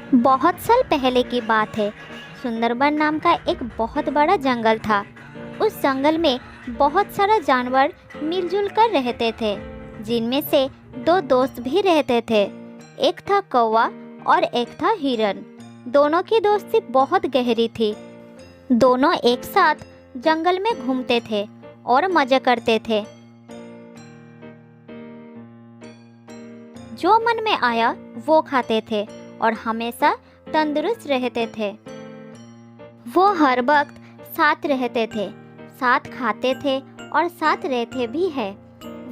बहुत साल पहले की बात है। सुंदरबन नाम का एक बहुत बड़ा जंगल था। उस जंगल में बहुत सारा जानवर मिलजुल कर रहते थे, जिनमें से दो दोस्त भी रहते थे। एक था कौवा और एक था हिरन। दोनों की दोस्ती बहुत गहरी थी। दोनों एक साथ जंगल में घूमते थे और मजे करते थे। जो मन में आया वो खाते थे और हमेशा तंदुरुस्त रहते थे। वो हर वक्त साथ रहते थे, साथ खाते थे और साथ रहते भी हैं।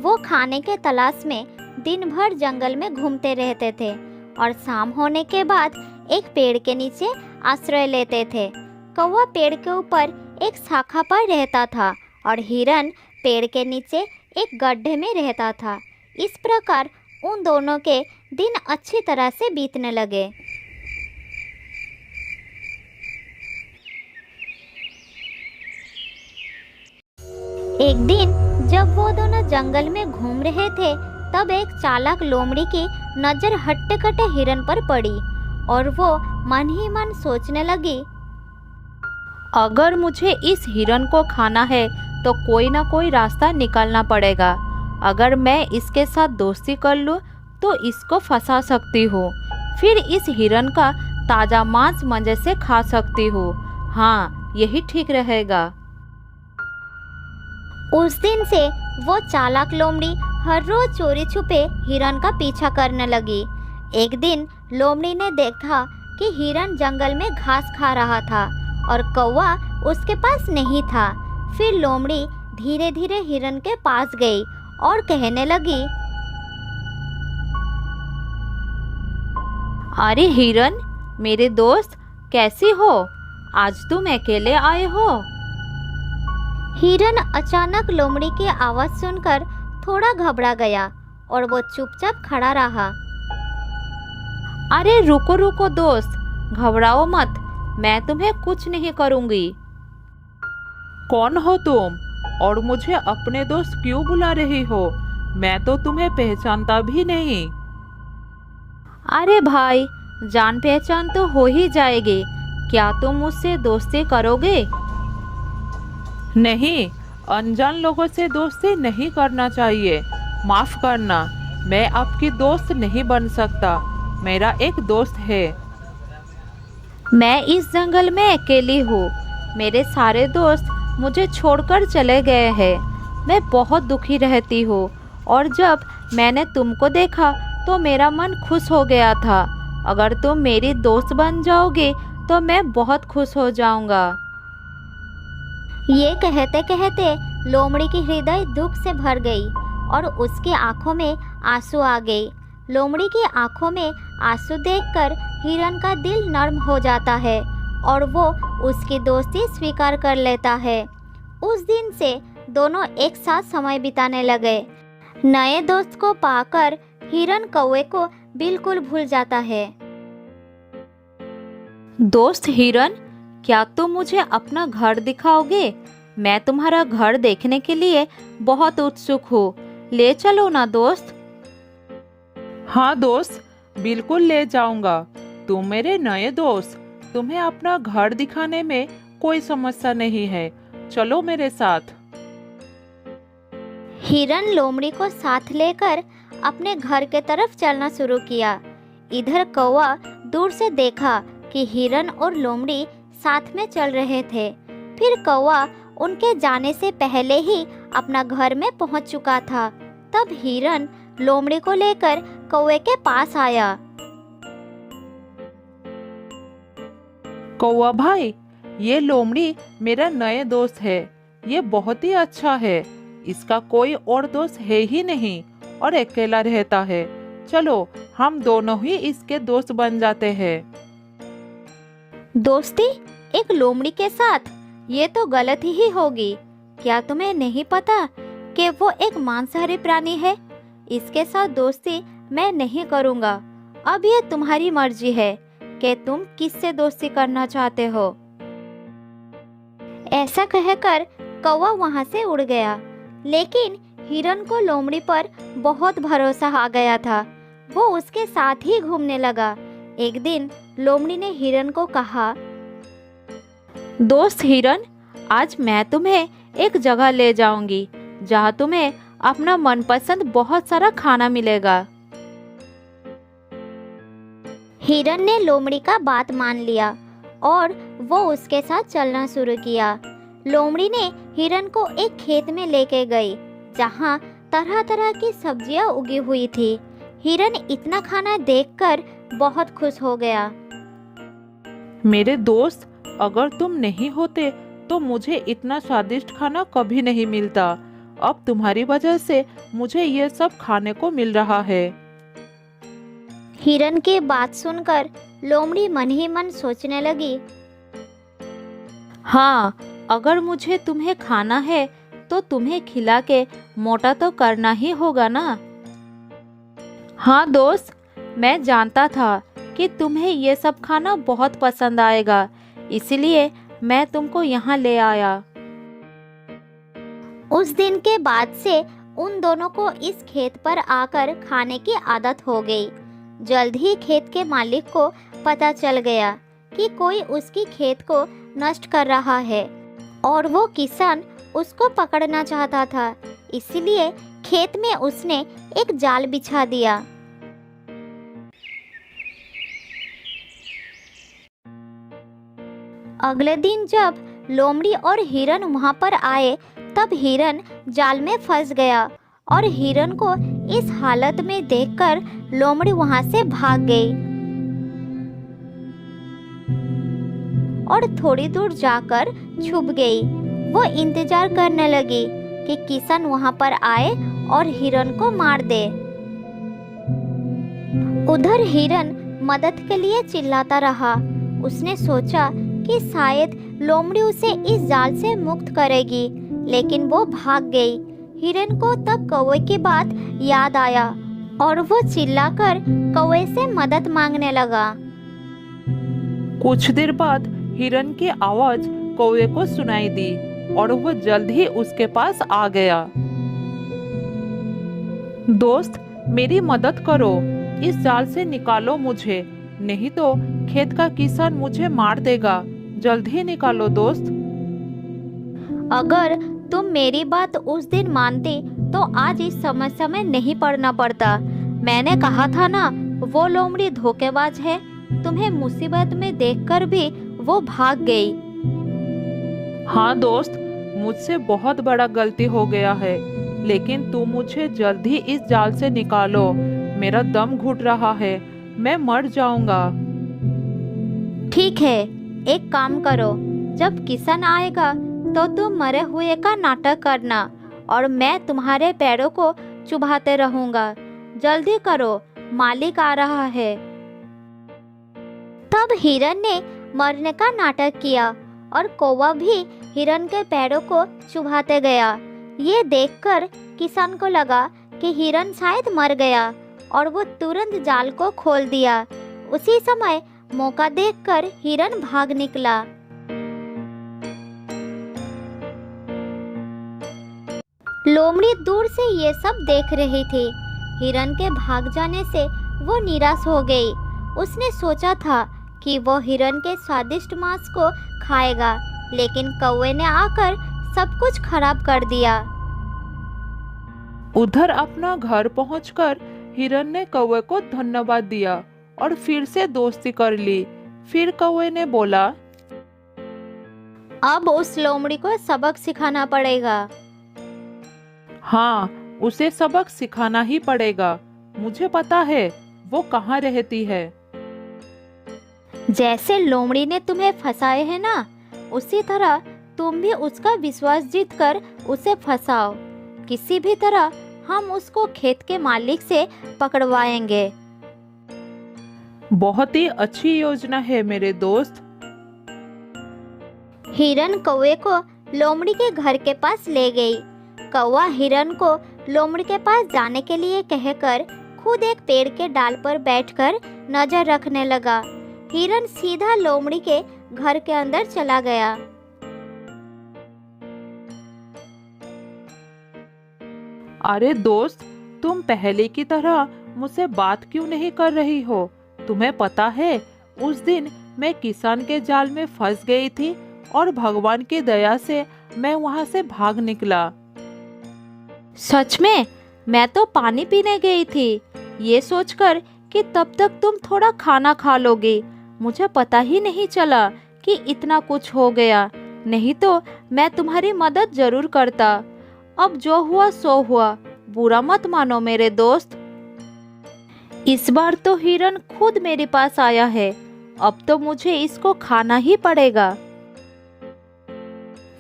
वो खाने के तलाश में दिन भर जंगल में घूमते रहते थे और शाम होने के बाद एक पेड़ के नीचे आश्रय लेते थे। कौवा पेड़ के ऊपर एक शाखा पर रहता था और हिरन पेड़ के नीचे एक गड्ढे में रहता था। इस प्रकार उन दोनों के दिन अच्छी तरह से बीतने लगे। एक दिन जब वो दोनों जंगल में घूम रहे थे, तब एक चालाक लोमड़ी की नजर हट्टे कट्टे हिरन पर पड़ी और वो मन ही मन सोचने लगी, अगर मुझे इस हिरन को खाना है तो कोई ना कोई रास्ता निकालना पड़ेगा। अगर मैं इसके साथ दोस्ती कर लूँ तो इसको फंसा सकती हूँ, फिर इस हिरन का ताज़ा मांस मजे से खा सकती हूँ। हाँ, यही ठीक रहेगा। उस दिन से वो चालाक लोमड़ी हर रोज चोरी छुपे हिरन का पीछा करने लगी। एक दिन लोमड़ी ने देखा कि हिरन जंगल में घास खा रहा था और कौवा उसके पास नहीं था। फिर लोमड़ी धीरे धीरे हिरन के पास गई और कहने लगी, अरे हिरन, मेरे दोस्त, कैसी हो? आज तुम अकेले आए हो? हिरन अचानक लोमड़ी की आवाज़ सुनकर थोड़ा घबरा गया और वो चुपचाप खड़ा रहा। अरे रुको रुको दोस्त, घबराओ मत, मैं तुम्हें कुछ नहीं करूँगी। कौन हो तुम और मुझे अपने दोस्त क्यों बुला रही हो? मैं तो तुम्हें पहचानता भी नहीं। अरे भाई, जान पहचान तो हो ही जाएगी। क्या तुम मुझसे दोस्ती करोगे? नहीं, अनजान लोगों से दोस्ती नहीं करना चाहिए। माफ करना, मैं आपकी दोस्त नहीं बन सकता। मेरा एक दोस्त है। मैं इस जंगल में अकेली हूँ। मेरे सारे दोस्त मुझे छोड़कर चले गए हैं। मैं बहुत दुखी रहती हूँ और जब मैंने तुमको देखा तो मेरा मन खुश हो गया था। अगर तुम मेरी दोस्त बन जाओगे तो मैं बहुत खुश हो जाऊंगा। ये कहते कहते लोमड़ी की हृदय दुख से भर गई और उसकी आंखों में आंसू आ गई। लोमड़ी की आंखों में आंसू देखकर हिरन का दिल नर्म हो जाता है और वो उसकी दोस्ती स्वीकार कर लेता है। उस दिन से दोनों एक साथ समय बिताने लगे। नए दोस्त को पाकर हिरन कौवे को बिल्कुल भूल जाता है। दोस्त हिरन, क्या तुम मुझे अपना घर दिखाओगे? मैं तुम्हारा घर देखने के लिए बहुत उत्सुक हूँ। ले चलो ना दोस्त। हाँ दोस्त, बिल्कुल ले जाऊंगा। तुम मेरे नए दोस्त, तुम्हें अपना घर दिखाने में कोई समस्या नहीं है। चलो मेरे साथ। हिरन लोमड़ी को साथ लेकर अपने घर के तरफ चलना शुरू किया। इधर कौवा दूर से देखा कि हिरन और लोमड़ी साथ में चल रहे थे। फिर कौवा उनके जाने से पहले ही अपना घर में पहुंच चुका था। तब हिरन लोमड़ी को लेकर कौवे के पास आया। कौवा भाई, ये लोमड़ी मेरा नए दोस्त है। ये बहुत ही अच्छा है। इसका कोई और दोस्त है ही नहीं और अकेला रहता है। चलो हम दोनों ही इसके दोस्त बन जाते हैं। दोस्ती एक लोमड़ी के साथ? ये तो गलत ही होगी। क्या तुम्हें नहीं पता कि वो एक मांसाहारी प्राणी है? इसके साथ दोस्ती मैं नहीं करूँगा। अब ये तुम्हारी मर्जी है कि तुम किससे दोस्ती करना चाहते हो। ऐसा कहकर कौवा वहाँ से उड़ गया। लेकिन हिरन को लोमड़ी पर बहुत भरोसा आ गया था। वो उसके साथ ही घूमने लगा। एक दिन लोमड़ी ने हिरन को कहा, दोस्त हिरन, आज मैं तुम्हें एक जगह ले जाऊंगी जहाँ तुम्हें अपना मनपसंद बहुत सारा खाना मिलेगा। हिरन ने लोमड़ी का बात मान लिया और वो उसके साथ चलना शुरू किया। लोमड़ी ने हिरन को एक खेत में लेके गई जहाँ तरह तरह की सब्जियां उगी हुई थी। हिरन इतना खाना देखकर बहुत खुश हो गया। मेरे दोस्त, अगर तुम नहीं होते तो मुझे इतना स्वादिष्ट खाना कभी नहीं मिलता। अब तुम्हारी वजह से मुझे ये सब खाने को मिल रहा है। हिरन की बात सुनकर लोमड़ी मन ही मन सोचने लगी, हाँ, अगर मुझे तुम्हें खाना है तो तुम्हें खिला के मोटा तो करना ही होगा ना। हाँ दोस्त, मैं जानता था कि तुम्हें ये सब खाना बहुत पसंद आएगा, इसलिए मैं तुमको यहाँ ले आया। उस दिन के बाद से उन दोनों को इस खेत पर आकर खाने की आदत हो गई। जल्द ही खेत के मालिक को पता चल गया कि कोई उसकी खेत को नष्ट कर रहा है और वो किसान उसको पकड़ना चाहता था। इसलिए खेत में उसने एक जाल बिछा दिया। अगले दिन जब लोमड़ी और हिरन वहां पर आए तब हिरन जाल में फंस गया और हिरन को इस हालत में देखकर लोमड़ी वहां से भाग गई और थोड़ी दूर जाकर छुप गई। वो इंतजार करने लगी कि किसान वहां पर आए और हिरन को मार दे। उधर हिरन मदद के लिए चिल्लाता रहा। उसने सोचा कि शायद लोमड़ी उसे इस जाल से मुक्त करेगी, लेकिन वो भाग गई। हिरन को तब कौवे की बात याद आया और वो चिल्लाकर कौवे से मदद मांगने लगा। कुछ देर बाद हिरन की आवाज कौवे को सुनाई दी और वो जल्द ही उसके पास आ गया। दोस्त, मेरी मदद करो, इस जाल से निकालो मुझे, नहीं तो खेत का किसान मुझे मार देगा। जल्द ही निकालो दोस्त। अगर तुम मेरी बात उस दिन मानती तो आज इस समस्या में नहीं पड़ना पड़ता। मैंने कहा था ना, वो लोमड़ी धोखेबाज है। तुम्हें मुसीबत में देखकर भी वो भाग गई। हाँ दोस्त, मुझसे बहुत बड़ा गलती हो गया है, लेकिन तुम मुझे जल्द ही इस जाल से निकालो। मेरा दम घुट रहा है, मैं मर जाऊंगा। ठीक है, एक काम करो, जब किसान आएगा तो तुम मरे हुए का नाटक करना और मैं तुम्हारे पैरों को चुभाते रहूंगा। जल्दी करो, मालिक आ रहा है। तब हिरन ने मरने का नाटक किया और कौवा भी हिरन के पैरों को चुभाते गया। ये देखकर किसान को लगा कि हिरन शायद मर गया और वो तुरंत जाल को खोल दिया। उसी समय मौका देखकर हिरन भाग निकला। लोमड़ी दूर से ये सब देख रही थी। हिरन के भाग जाने से वो निराश हो गई। उसने सोचा था कि वो हिरन के स्वादिष्ट मांस को खाएगा, लेकिन कौवे ने आकर सब कुछ खराब कर दिया। उधर अपना घर पहुंचकर हिरन ने कौवे को धन्यवाद दिया और फिर से दोस्ती कर ली। फिर कौवे ने बोला, अब उस लोमड़ी को सबक सिखाना पड़ेगा। हाँ, उसे सबक सिखाना ही पड़ेगा। मुझे पता है वो कहाँ रहती है। जैसे लोमड़ी ने तुम्हें फंसाए है ना, उसी तरह तुम भी उसका विश्वास जीतकर उसे फंसाओ। किसी भी तरह हम उसको खेत के मालिक से पकड़वाएंगे। बहुत ही अच्छी योजना है मेरे दोस्त। हिरन कौवे को लोमड़ी के घर के पास ले गई। कौवा हिरन को लोमड़ी के पास जाने के लिए कहकर खुद एक पेड़ के डाल पर बैठकर नजर रखने लगा। हिरन सीधा लोमड़ी के घर के अंदर चला गया। अरे दोस्त, तुम पहले की तरह मुझसे बात क्यों नहीं कर रही हो? तुम्हें पता है उस दिन मैं किसान के जाल में फंस गई थी और भगवान की दया से मैं वहां से भाग निकला। सच में? मैं तो पानी पीने गई थी, ये सोचकर कि तब तक तुम थोड़ा खाना खा लोगे। मुझे पता ही नहीं चला कि इतना कुछ हो गया, नहीं तो मैं तुम्हारी मदद जरूर करता। अब जो हुआ सो हुआ, बुरा मत मानो मेरे दोस्त। इस बार तो हिरन खुद मेरे पास आया है, अब तो मुझे इसको खाना ही पड़ेगा।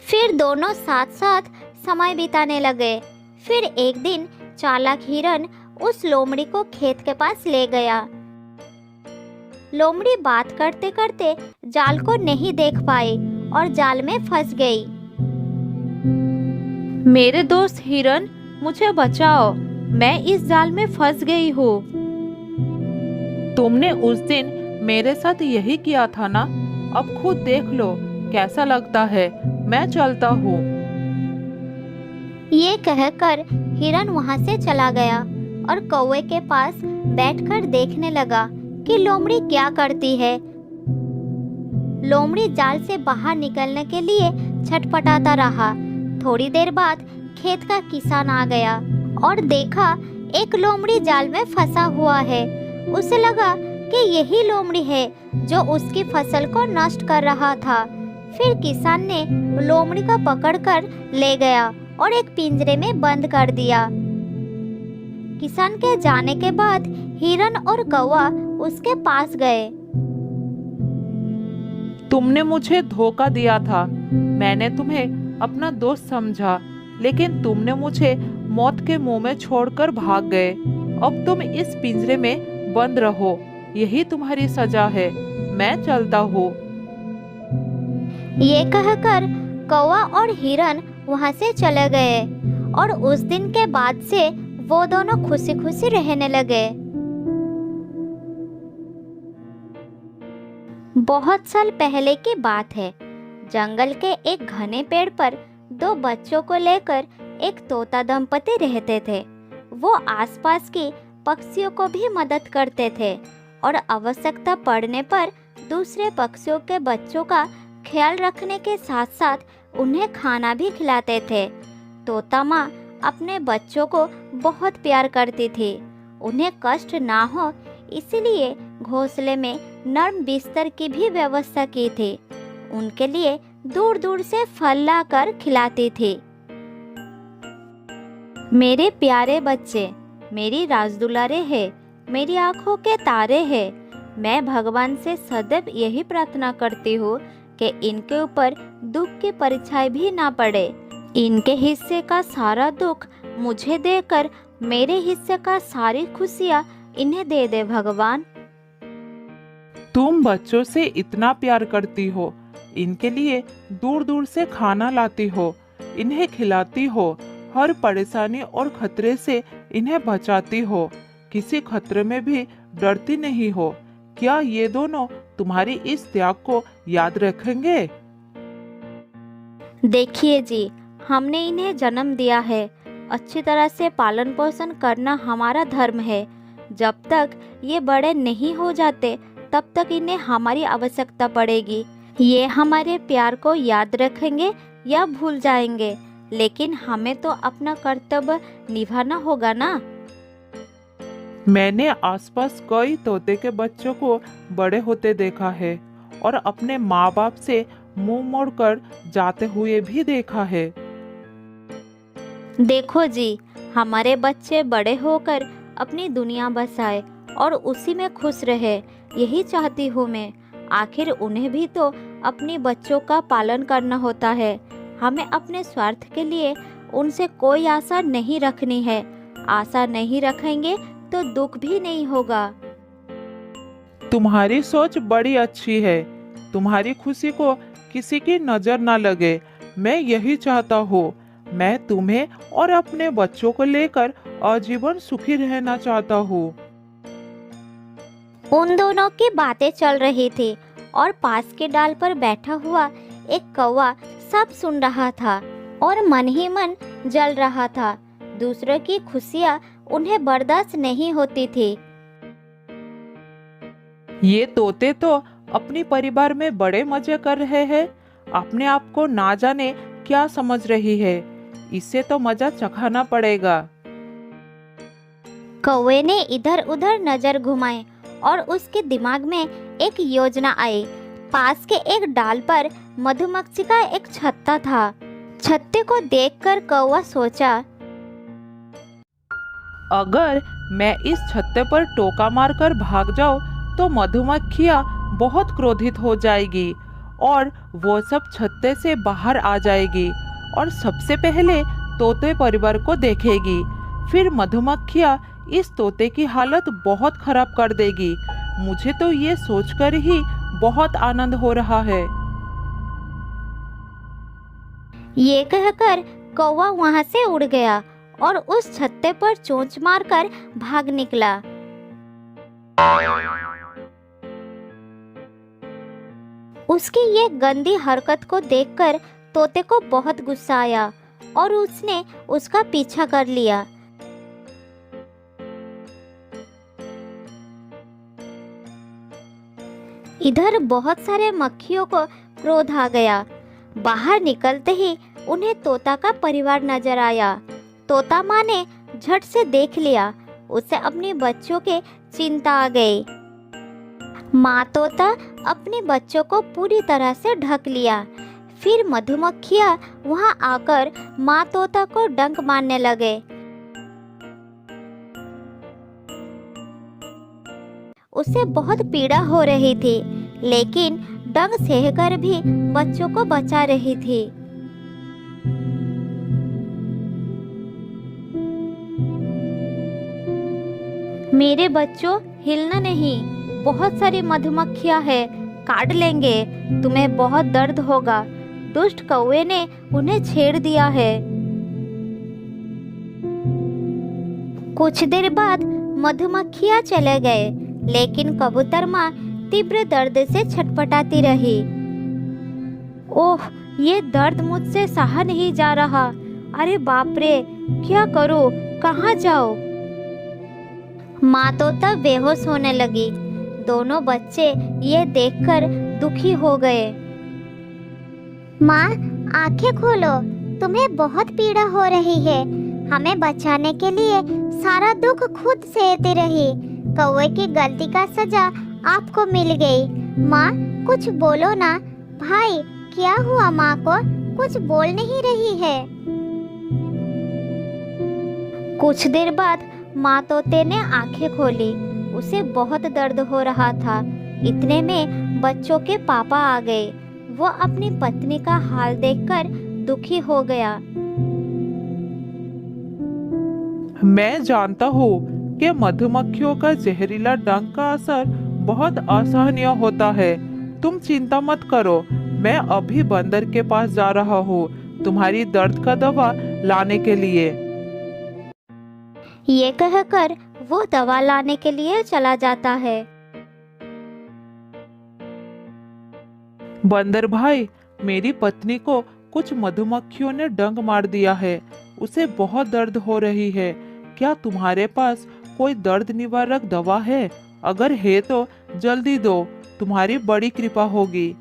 फिर दोनों साथ साथ समय बिताने लगे। फिर एक दिन चालाक हिरन उस लोमड़ी को खेत के पास ले गया। लोमड़ी बात करते करते जाल को नहीं देख पाई और जाल में फंस गई। मेरे दोस्त हिरन, मुझे बचाओ, मैं इस जाल में फंस गई हूँ। तुमने उस दिन मेरे साथ यही किया था ना, अब खुद देख लो कैसा लगता है। मैं चलता हूँ। ये कहकर हिरन वहां से चला गया और कौवे के पास बैठकर देखने लगा कि लोमड़ी क्या करती है। लोमड़ी जाल से बाहर निकलने के लिए छटपटाता रहा। थोड़ी देर बाद खेत का किसान आ गया और देखा एक लोमड़ी जाल में फंसा हुआ है। उसे लगा कि यही लोमड़ी है जो उसकी फसल को नष्ट कर रहा था। फिर किसान ने लोमड़ी को पकड़कर ले गया और एक पिंजरे में बंद कर दिया। किसान के जाने के बाद हिरन और कौवा उसके पास गए। तुमने मुझे धोखा दिया था। मैंने तुम्हें अपना दोस्त समझा, लेकिन तुमने मुझे मौत के मुंह में छोड़कर भाग गए। अब तुम इस पिंजरे में बंद रहो, यही तुम्हारी सजा है। मैं चलता हूँ। ये कहकर कौवा और हिरन वहां से चले गए और उस दिन के बाद से वो दोनों खुशी खुशी रहने लगे। बहुत साल पहले की बात है। जंगल के एक घने पेड़ पर दो बच्चों को लेकर एक तोता दंपति रहते थे। वो आसपास के पक्षियों को भी मदद करते थे और आवश्यकता पड़ने पर दूसरे पक्षियों के बच्चों का ख्याल रखने के साथ साथ उन्हें खाना भी खिलाते थे। तोता माँ अपने बच्चों को बहुत प्यार करती थी। उन्हें कष्ट ना हो इसलिए घोंसले में नरम बिस्तर की भी व्यवस्था की थी। उनके लिए दूर दूर से फल लाकर खिलाती थी। मेरे प्यारे बच्चे, मेरी राजदुलारे हैं, मेरी आंखों के तारे हैं। मैं भगवान से सदैव यही प्रार्थना करती हूँ कि इनके ऊपर दुख की परछाई भी ना पड़े। इनके हिस्से का सारा दुख मुझे देकर मेरे हिस्से का सारी खुशियाँ इन्हें दे दे भगवान। तुम बच्चों से इतना प्यार करती हो, इनके लिए दूर दूर से खाना लाती हो, इन्हें खिलाती हो, हर परेशानी और खतरे से इन्हें बचाती हो, किसी खतरे में भी डरती नहीं हो। क्या ये दोनों तुम्हारी इस त्याग को याद रखेंगे? देखिए जी, हमने इन्हें जन्म दिया है। अच्छी तरह से पालन पोषण करना हमारा धर्म है। जब तक ये बड़े नहीं हो जाते तब तक इन्हें हमारी आवश्यकता पड़ेगी। ये हमारे प्यार को याद रखेंगे या भूल जाएंगे, लेकिन हमें तो अपना कर्तव्य निभाना होगा ना। मैंने आसपास कई तोते के बच्चों को बड़े होते देखा है और अपने माँ बाप से मुंह मोड़कर जाते हुए भी देखा है। देखो जी, हमारे बच्चे बड़े होकर अपनी दुनिया बसाए और उसी में खुश रहे, यही चाहती हूँ मैं। आखिर उन्हें भी तो अपने बच्चों का पालन करना होता है। हमें अपने स्वार्थ के लिए उनसे कोई आशा नहीं रखनी है। आशा नहीं रखेंगे तो दुख भी नहीं होगा। तुम्हारी सोच बड़ी अच्छी है। तुम्हारी खुशी को किसी की नजर ना लगे, मैं यही चाहता हूँ। मैं तुम्हें और अपने बच्चों को लेकर आजीवन सुखी रहना चाहता हूँ। उन दोनों की बातें चल रही थी और पास के डाल पर बैठा हुआ एक कौवा सब सुन रहा था और मन ही मन जल रहा था। दूसरों की खुशियाँ उन्हें बर्दाश्त नहीं होती थी। ये तोते तो अपनी परिवार में बड़े मजे कर रहे हैं। अपने आप को ना जाने क्या समझ रही है। इससे तो मजा चखाना पड़ेगा। कौवे ने इधर उधर नजर घुमाई और उसके दिमाग में एक योजना आई। पास के एक डाल पर मधुमक्खी का एक छत्ता था। छत्ते को देखकर कौवा सोचा, अगर मैं इस छत्ते पर टोका मारकर भाग जाऊं तो मधुमक्खियां बहुत क्रोधित हो जाएगी और वो सब छत्ते से बाहर आ जाएगी और सबसे पहले तोते परिवार को देखेगी। फिर मधुमक्खियां इस तोते की हालत बहुत खराब कर देगी। मुझे तो ये सोचकर ही बहुत आनंद हो रहा है। ये कहकर कौवा वहां से उड़ गया और उस छत्ते पर चोंच मारकर भाग निकला। उसकी ये गंदी हरकत को देखकर तोते को बहुत गुस्सा आया और उसने उसका पीछा कर लिया। इधर बहुत सारे मक्खियों को क्रोध आ गया। बाहर निकलते ही उन्हें तोता का परिवार नजर आया। तोता माँ ने झट से देख लिया। उसे अपने बच्चों के चिंता आ गई। माँ तोता अपने बच्चों को पूरी तरह से ढक लिया। फिर मधुमक्खियाँ वहां आकर माँ तोता को डंक मारने लगे। उसे बहुत पीड़ा हो रही थी, लेकिन डंक सहकर भी बच्चों को बचा रही थी। मेरे बच्चों, हिलना नहीं, बहुत सारी मधुमक्खियां हैं, काट लेंगे, तुम्हें बहुत दर्द होगा। दुष्ट कौवे ने उन्हें छेड़ दिया है। कुछ देर बाद मधुमक्खियां चले गए, लेकिन कबूतर माँ तीव्र दर्द से छटपटाती रही। ओह, ये दर्द मुझसे सहा नहीं जा रहा। अरे बाप रे, क्या करूं, कहाँ जाओ? माँ तोता बेहोश होने लगी। दोनों बच्चे ये देखकर दुखी हो गए। माँ, आंखें खोलो, तुम्हें बहुत पीड़ा हो रही है। हमें बचाने के लिए सारा दुख खुद सहती रही। कौवे की गलती का सजा आपको मिल गई। माँ, कुछ बोलो ना। भाई, क्या हुआ? माँ को कुछ बोल नहीं रही है। कुछ देर बाद माँ तोते ने आंखें खोली। उसे बहुत दर्द हो रहा था। इतने में बच्चों के पापा आ गए। वो अपनी पत्नी का हाल देखकर दुखी हो गया। मैं जानता हूँ कि मधुमक्खियों का जहरीला डंक का असर बहुत असहनीय होता है। तुम चिंता मत करो, मैं अभी बंदर के पास जा रहा हूँ तुम्हारी दर्द का दवा लाने के लिए। ये कहकर वो दवा लाने के लिए चला जाता है। बंदर भाई, मेरी पत्नी को कुछ मधुमक्खियों ने डंक मार दिया है। उसे बहुत दर्द हो रही है। क्या तुम्हारे पास कोई दर्द निवारक दवा है? अगर है तो जल्दी दो, तुम्हारी बड़ी कृपा होगी।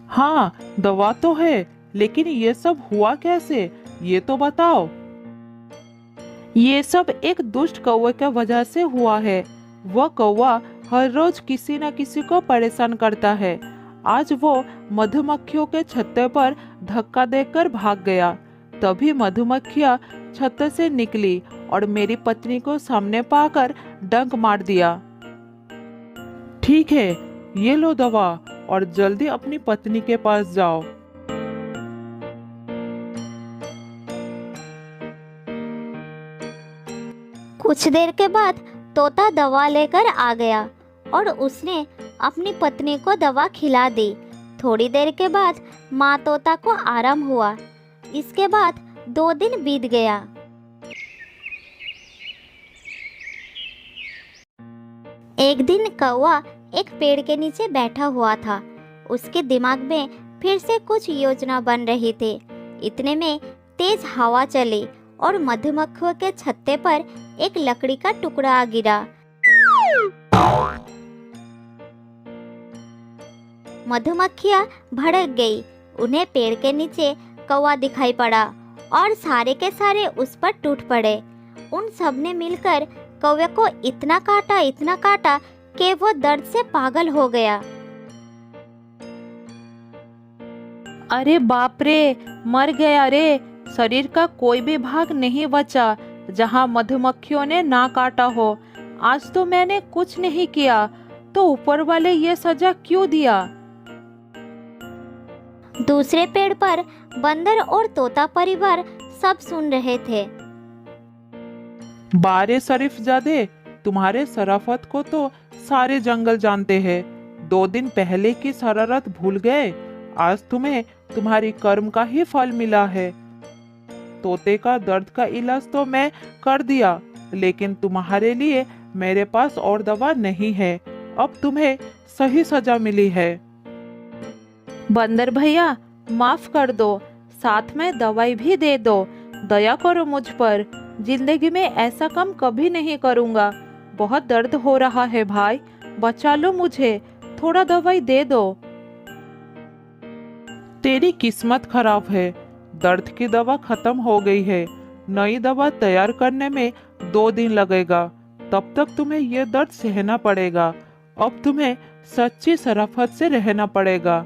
हाँ, दवा तो है, लेकिन ये सब हुआ कैसे, ये तो बताओ। ये सब एक दुष्ट कौवे की वजह से हुआ है। वह कौवा हर रोज किसी न किसी को परेशान करता है। आज वो मधुमक्खियों के छत्ते पर धक्का देकर भाग गया। तभी मधुमक्खियां छत्ते से निकली और मेरी पत्नी को सामने पाकर डंक मार दिया। ठीक है, ये लो दवा और जल्दी अपनी पत्नी के पास जाओ। कुछ देर के बाद तोता दवा लेकर आ गया और उसने अपनी पत्नी को दवा खिला दी। थोड़ी देर के बाद माँ तोता को आराम हुआ। इसके बाद 2 दिन बीत गया। एक दिन कौवा एक पेड़ के नीचे बैठा हुआ था। उसके दिमाग में फिर से कुछ योजना बन रही थी। इतने में तेज हवा चली और मधुमक्खियों के छत्ते पर एक लकड़ी का टुकड़ा आ गिरा। मधुमक्खियाँ भड़क गई। उन्हें पेड़ के नीचे कौवा दिखाई पड़ा और सारे के सारे उस पर टूट पड़े। उन सब ने मिलकर कौवे को इतना काटा कि वो दर्द से पागल हो गया। अरे बाप रे, मर गया रे। शरीर का कोई भी भाग नहीं बचा जहाँ मधुमक्खियों ने ना काटा हो। आज तो मैंने कुछ नहीं किया, तो ऊपर वाले ये सजा क्यों दिया? दूसरे पेड़ पर बंदर और तोता परिवार सब सुन रहे थे। बारे शरीफजादे, तुम्हारे शराफत को तो सारे जंगल जानते हैं। 2 दिन पहले की शरारत भूल गए। आज तुम्हें तुम्हारी कर्म का ही फल मिला है। तोते का दर्द का इलाज तो मैं कर दिया, लेकिन तुम्हारे लिए मेरे पास और दवा नहीं है। अब तुम्हें सही सजा मिली है। बंदर भैया, माफ कर दो, साथ में दवाई भी दे दो। दया करो मुझ पर। जिंदगी में ऐसा काम कभी नहीं करूँगा। बहुत दर्द हो रहा है भाई, बचा लो मुझे। थोड़ा दवाई दे दो। तेरी किस्मत खराब है, दर्द की दवा खत्म हो गई है। नई दवा तैयार करने में 2 दिन लगेगा। तब तक तुम्हें यह दर्द सहना पड़ेगा। अब तुम्हें सच्ची शराफत से रहना पड़ेगा।